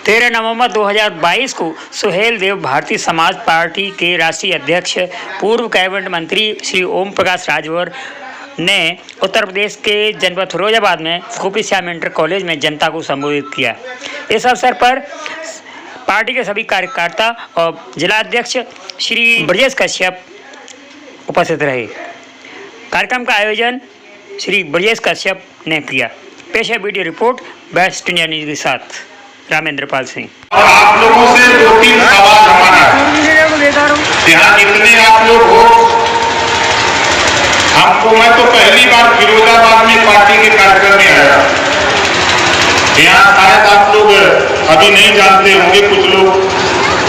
13 नवंबर 2022 को सुहेल देव भारतीय समाज पार्टी के राष्ट्रीय अध्यक्ष पूर्व कैबिनेट मंत्री श्री ओम प्रकाश राजभर ने उत्तर प्रदेश के जनपद फिरोजाबाद में गोपी श्याम इंटर कॉलेज में जनता को संबोधित किया। इस अवसर पर पार्टी के सभी कार्यकर्ता और जिलाध्यक्ष श्री ब्रजेश कश्यप उपस्थित रहे। कार्यक्रम का आयोजन श्री ब्रजेश कश्यप ने किया। पेश है video report best India news के साथ रामेंद्र पाल सिंह। और आप लोगों से 2-3 सवाल हमारा है। यहाँ जितने आप लोग हो, मैं तो पहली बार फिरोजाबाद में पार्टी के कार्यक्रम में आया। यहाँ शायद आप लोग अभी नहीं जानते होंगे, कुछ लोग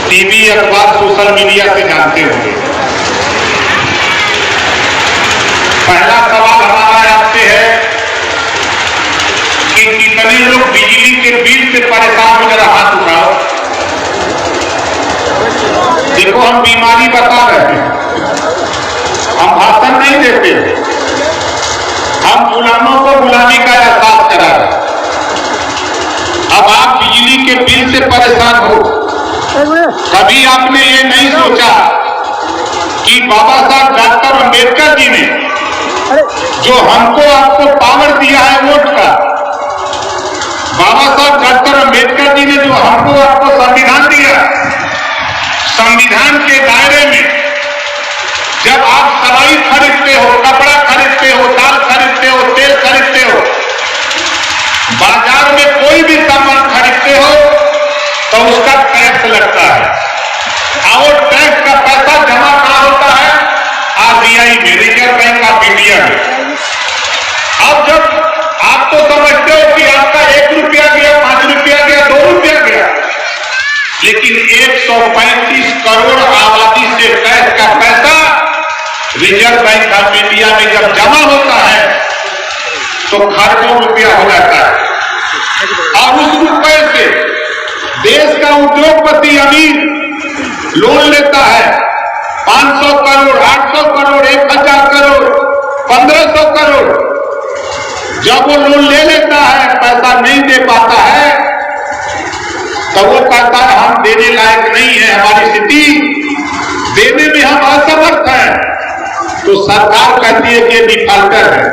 टीवी, अखबार, सोशल मीडिया से जानते होंगे। पहला सवाल हमारा आपसे है कि कितने लोग बिजली के बिल से परेशान हो, जरा हाथ उठाओ। देखो, हम बीमारी बता रहे हैं, हम भाषण नहीं देते, हम गुलामों को गुलामी का एहसास करा रहे हैं। अब आप बिजली के बिल से परेशान हो, कभी आपने ये नहीं सोचा कि बाबा साहब डॉक्टर अंबेडकर जी ने जो हमको आपको पावर दिया है वोट का, बाबा साहब डॉक्टर अंबेडकर जी ने जो हमको आपको संविधान दिया, संविधान के दायरे में जब आप दवाई खरीदते हो, कपड़ा खरीदते हो, दाल खरीदते हो, तेल खरीदते हो, बाजार में कोई भी सामान खरीदते हो तो उसका टैक्स लगता है। और टैक्स का पैसा जमा कहाँ होता है? आरबीआई में, रिजर्व बैंक ऑफ इंडिया में। अब जब आप तो समझते हो कि आपका 1 रुपया गया, 5 रुपया गया, 2 रुपया गया, लेकिन 135 करोड़ आबादी से टैक्स का पैसा रिजर्व बैंक ऑफ इंडिया में जब जमा होता है तो खरबों रुपया हो जाता है। और उस रुपए से देश का उद्योगपति अमीर लोन लेता है, 500 करोड़, 800 करोड़, 1000 करोड़, 1500 करोड़। जब वो लोन ले लेता है, पैसा नहीं दे पाता है, तो वो कहता है हम देने लायक नहीं है, हमारी स्थिति देने में हम असमर्थ हैं। तो सरकार कहती है कि डिफाल्टर है,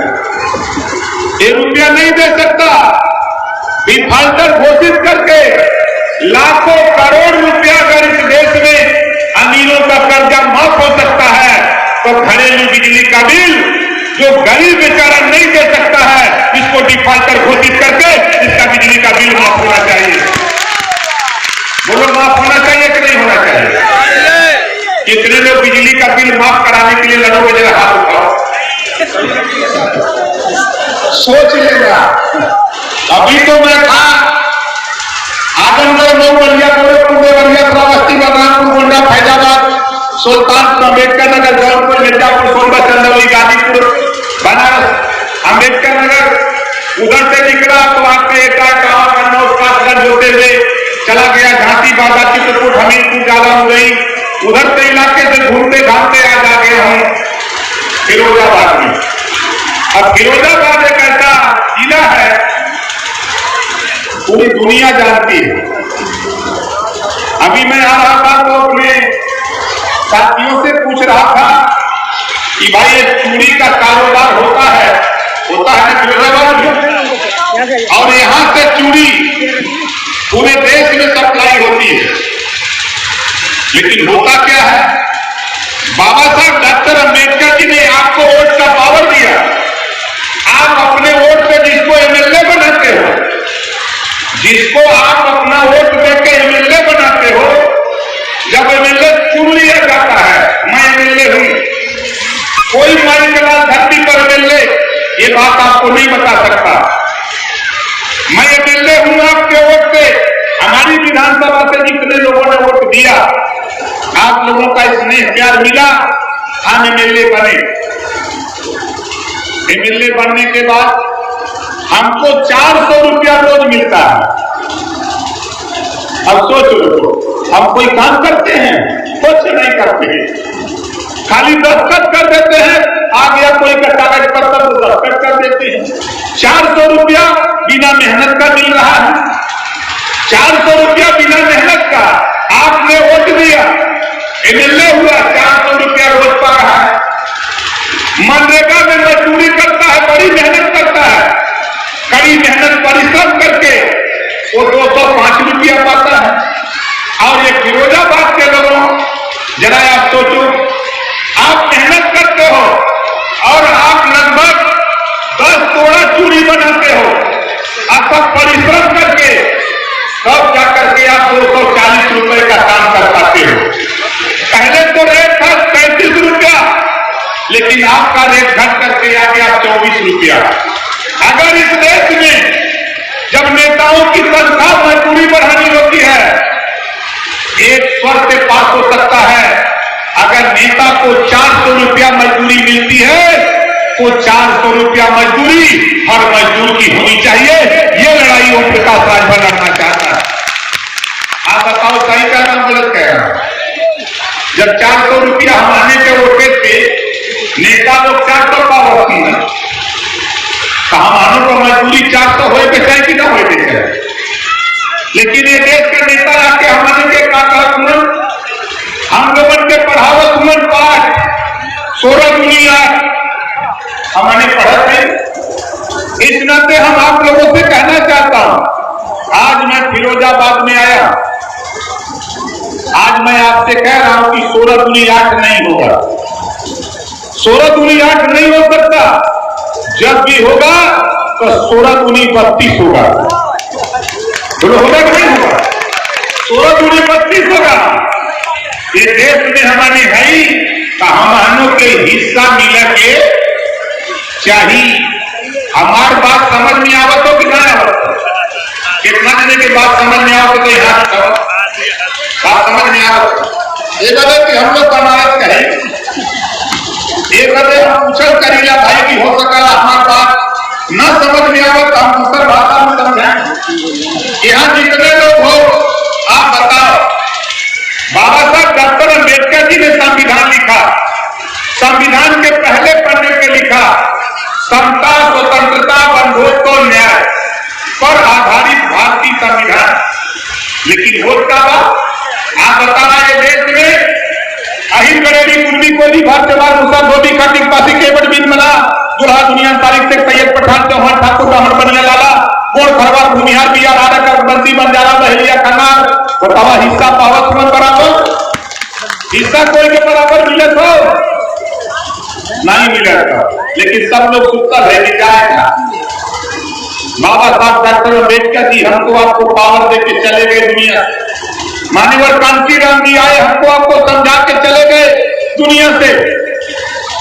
ये रुपया नहीं दे सकता। डिफाल्टर घोषित करके लाखों करोड़ रुपया अगर इस देश में अमीरों का कर्जा माफ हो सकता है, तो घरेलू बिजली का बिल जो गरीब बेचारा नहीं दे सकता है, इसको डिफाल्टर घोषित करके इसका बिजली का बिल माफ होना चाहिए। बोलो, माफ होना चाहिए कि नहीं होना चाहिए? कितने लोग बिजली का बिल माफ कराने के लिए लड़ोगे? जरा हाथ उठाओ। सोच लेना। अभी तो मैं था आजमगढ़, मऊ, बलिया, गोरखपुर, देवरिया, श्रावस्ती, बलरामपुर, गोंडा, फैजाबाद, सुल्तानपुर, अम्बेडकर नगर, जौनपुर, मिर्जापुर, सोनभद्र, चंदौली, गाजीपुर, बनारस, अम्बेडकर नगर। उधर से निकला तो आपका एक कासगंज होते हुए चला गया झांसी, बाबा, चित्रकूट, हमीरपुर, जाला, मुरई। उधर के इलाके से घूमते घामते आज आ गए हम फिरोजाबाद में। अब फिरोजाबाद एक ऐसा जिला है पूरी दुनिया जानती है। अभी मैं आ रहा था तो अपने साथियों से पूछ रहा था कि भाई ये चूड़ी का कारोबार होता है ना फिरोजाबाद में, और यहाँ से चूड़ी पूरे देश में सप्लाई होती है। लेकिन होता क्या है? बाबा साहब डॉक्टर अंबेडकर जी ने आपको वोट का पावर दिया। आप अपने वोट से जिसको एमएलए बनाते हो, जिसको आप अपना वोट देकर एमएलए बनाते हो, जब एमएलए चुन लिया जाता है, मैं एमएलए हूं, कोई माइकलाल धरती पर एमएलए ये बात आपको नहीं बता सकता। मैं एमएलए हूं आपके वोट से। हमारी विधानसभा से जितने लोगों ने वोट दिया, आप लोगों का स्नेह प्यार मिला, हम एमएलए बने। एमएलए बनने के बाद हमको 400 रुपया रोज मिलता है। अब सोच लो, हम कोई काम करते हैं? कुछ नहीं करते हैं, खाली दस्तखत कर देते हैं। आ गया कोई का कागज पत्र तो दस्तखत कर देते हैं। 400 रुपया बिना मेहनत का मिल रहा है। 400 रुपया अथक परिश्रम करके तब जाकर के आप 240 रुपए का काम कर पाते हो। पहले तो रेट था 35 रुपया, लेकिन आपका रेट घट करके आ गया 24 रुपया। अगर इस देश में जब नेताओं की तनख्वाह मजदूरी बढ़ानी होती है, एक स्वर से पास हो सकता है। अगर नेता को 400 रुपया मजदूरी मिलती है तो 400 रुपया मजदूरी हर मजदूर की होनी चाहिए। ये लड़ाई ओम प्रकाश राजभर लड़ना चाहता है। आप बताओ सही कह रहा हूं गलत कह रहा हूं? जब 400 रुपया हम आने के वोटे पे नेता लोग 400 का होती है, तो हमारों को मजदूरी 400 हो के चाहे कि ना हो के चाहे। लेकिन ये देश के नेता आके हमारे के कागज हम लोगों के पढ़ावत हुए पाठ 16 दुनिया हमने पढ़ा थे। इस नाते हम आप लोगों से कहना चाहता हूं, आज मैं फिरोजाबाद में आया, आज मैं आपसे कह रहा हूं कि 16 दूनी 8 नहीं होगा। 16 दूनी 8 नहीं हो सकता। जब भी होगा तो 16 दूनी 32 होगा। होगा कि नहीं होगा? 16 दूनी 32 होगा। ये देश में हमारे है तो हमारों के हिस्सा मिला के चाहिए। हमार बात समझ में आवत हो कि ना आवत? कितना देने के बाद समझ में आवत तो यहाँ बात समझ में आवत। एक अदर कि हम लोग कमारत कहें, एक अदर हम पूछल करीला भाई की हो सका हमारे बात न समझ में आवत हम दूसर भाषा में समझाएं। यहाँ जितने लोग हो आप बताओ, बाबा साहब डॉक्टर अम्बेडकर जी ने संविधान लिखा। संविधान के पहले पन्ने पे लिखा, समता, स्वतंत्रता, बंधुत्व, न्याय पर आधारित भारतीय संविधान। लेकिन वोट का बात आप बताना, ये देश में अहिर गरीबी कुर्मी कोली भारतीयवाद मुसल धोबी खटिक पासी केवट बीन मना दुल्हा दुनिया तारीख से सैयद पठान चौहान ठाकुर ब्राह्मण बनिया लाला गोड़ खरवार भूमिहार बिया राधा कर बंदी बंजारा बहलिया खन्नार बतावा हिस्सा पावत में बराबर हिस्सा कोई के बराबर मिले तो नहीं मिले था। लेकिन सब लोग सुतल है जाएगा। बाबा साहब डॉक्टर अम्बेडकर जी हमको आपको पावर दे के चले गए दुनिया। मान्यवर कांशीराम जी आए, हमको आपको समझा के चले गए दुनिया से।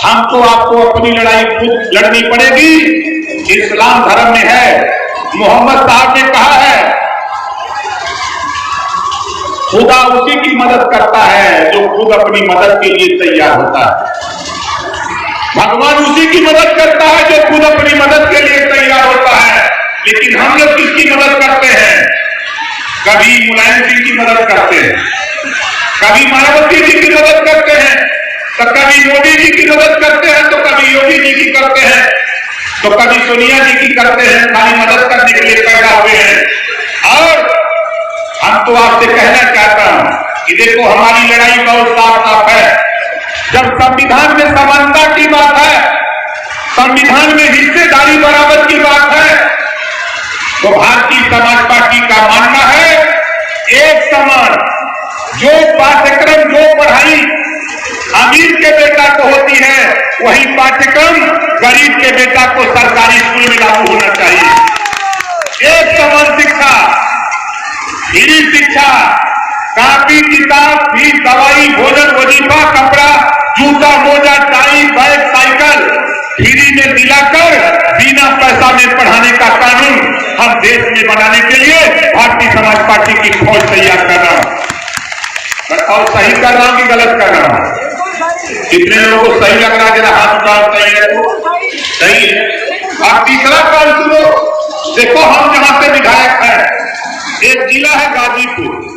हमको आपको अपनी लड़ाई खुद लड़नी पड़ेगी। इस्लाम धर्म में है, मोहम्मद साहब ने कहा है, खुदा उसी की मदद करता है जो खुद अपनी मदद के लिए तैयार होता है। भगवान उसी की मदद करता है जो खुद अपनी मदद के लिए तैयार होता है। लेकिन हम लोग किसकी मदद करते हैं? कभी मुलायम सिंह की मदद करते हैं, कभी मायावती जी की मदद करते हैं, तो कभी मोदी जी की मदद करते हैं, तो कभी योगी जी की करते हैं, तो कभी सोनिया जी की करते हैं। खाली मदद करने के लिए पैदा हुए हैं। और हम तो आपसे कहना चाहता हूं कि देखो हमारी लड़ाई बहुत साफ साफ है। जब संविधान में समानता की बात है, संविधान में हिस्सेदारी बराबर की बात है, तो भारतीय समाज पार्टी का मानना है एक समान। जो पाठ्यक्रम जो पढ़ाई अमीर के बेटा को होती है, वही पाठ्यक्रम गरीब के बेटा को सरकारी स्कूल में लागू होना चाहिए। एक समान शिक्षा, फ्री शिक्षा, कापी किताब फीस दवाई भोजन वजीफा कपड़ा जूता मोजा टाई बैग साइकिल फ्री में दिलाकर बिना पैसा में पढ़ाने का कानून हम देश में बनाने के लिए भारतीय समाज पार्टी की फौज तैयार कर रहा हूं। बताओ सही कर रहा हूं कि गलत कर रहा हूं? कितने लोगों को सही लग रहा है? जरा हाथ उठाओ। सही है तो सही है। और तीसरा काम सुनो, देखो हम जहां से विधायक है, एक जिला है गाजीपुर,